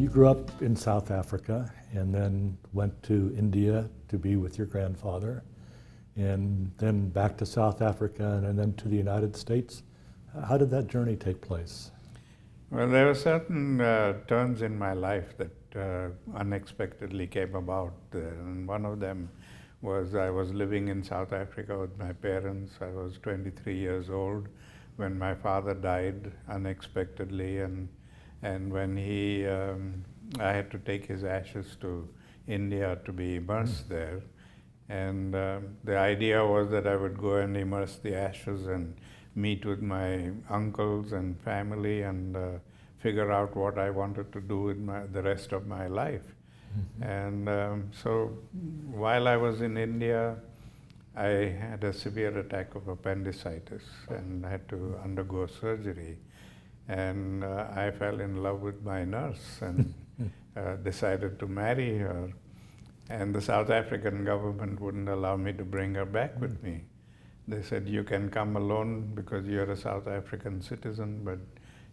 you grew up in South Africa and then went to India to be with your grandfather, and then back to South Africa and then to the United States. How did that journey take place? Well, there were certain turns in my life that unexpectedly came about there. And one of them was I was living in South Africa with my parents. I was 23 years old when my father died unexpectedly, and when I had to take his ashes to India to be immersed there. And the idea was that I would go and immerse the ashes and meet with my uncles and family and figure out what I wanted to do with the rest of my life. And so while I was in India, I had a severe attack of appendicitis and had to undergo surgery. And I fell in love with my nurse and decided to marry her. And the South African government wouldn't allow me to bring her back with me. They said, you can come alone because you're a South African citizen, but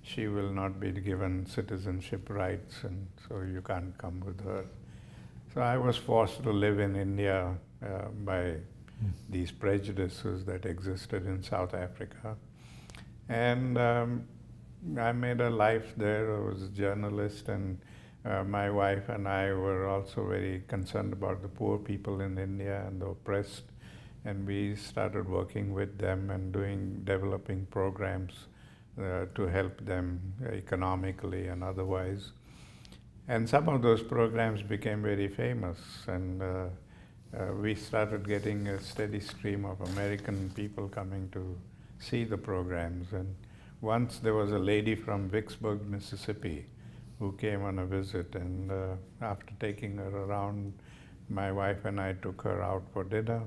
she will not be given citizenship rights, and so you can't come with her. So I was forced to live in India by these prejudices that existed in South Africa. And I made a life there. I was a journalist, and my wife and I were also very concerned about the poor people in India and the oppressed. And we started working with them and developing programs to help them economically and otherwise. And some of those programs became very famous, and we started getting a steady stream of American people coming to see the programs. And once there was a lady from Vicksburg, Mississippi, who came on a visit, and after taking her around, my wife and I took her out for dinner.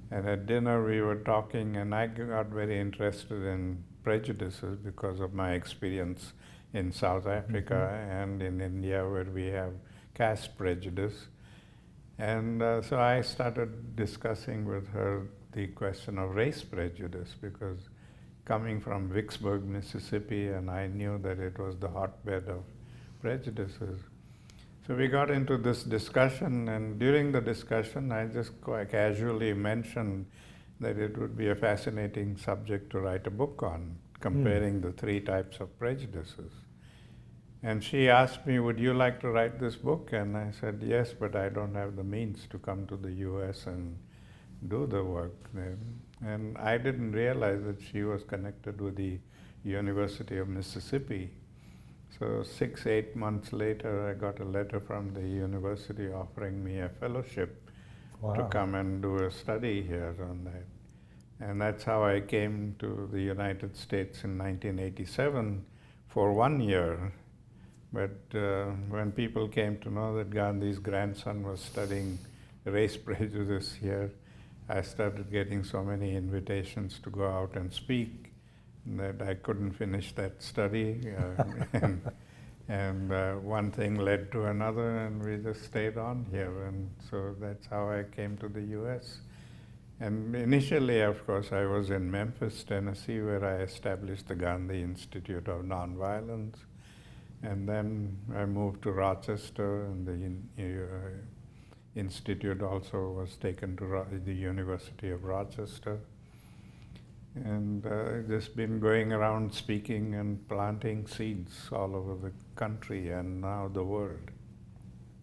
And at dinner we were talking, and I got very interested in prejudices because of my experience in South Africa and in India, where we have caste prejudice. And so I started discussing with her the question of race prejudice, because coming from Vicksburg, Mississippi, and I knew that it was the hotbed of prejudices. So we got into this discussion, and during the discussion I just quite casually mentioned that it would be a fascinating subject to write a book on, comparing the three types of prejudices. And she asked me, would you like to write this book? And I said, yes, but I don't have the means to come to the US and do the work there. And I didn't realize that she was connected with the University of Mississippi. So 6-8 months later, I got a letter from the university offering me a fellowship to come and do a study here on that. And that's how I came to the United States in 1987 for 1 year. But when people came to know that Gandhi's grandson was studying race prejudice here, I started getting so many invitations to go out and speak that I couldn't finish that study. And one thing led to another, and we just stayed on here. And so that's how I came to the US. And initially, of course, I was in Memphis, Tennessee, where I established the Gandhi Institute of Nonviolence. And then I moved to Rochester, and the institute also was taken to the University of Rochester. And just been going around speaking and planting seeds all over the country and now the world.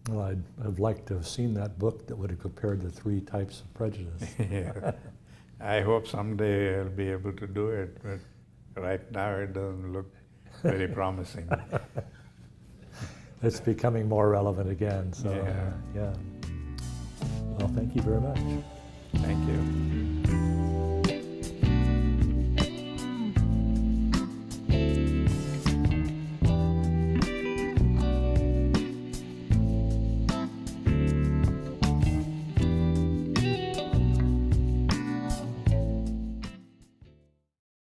Well, I'd like to have seen that book that would have compared the three types of prejudice. Yeah. I hope someday I'll be able to do it, but right now it doesn't look very promising. It's becoming more relevant again, so yeah. Well, thank you very much. Thank you.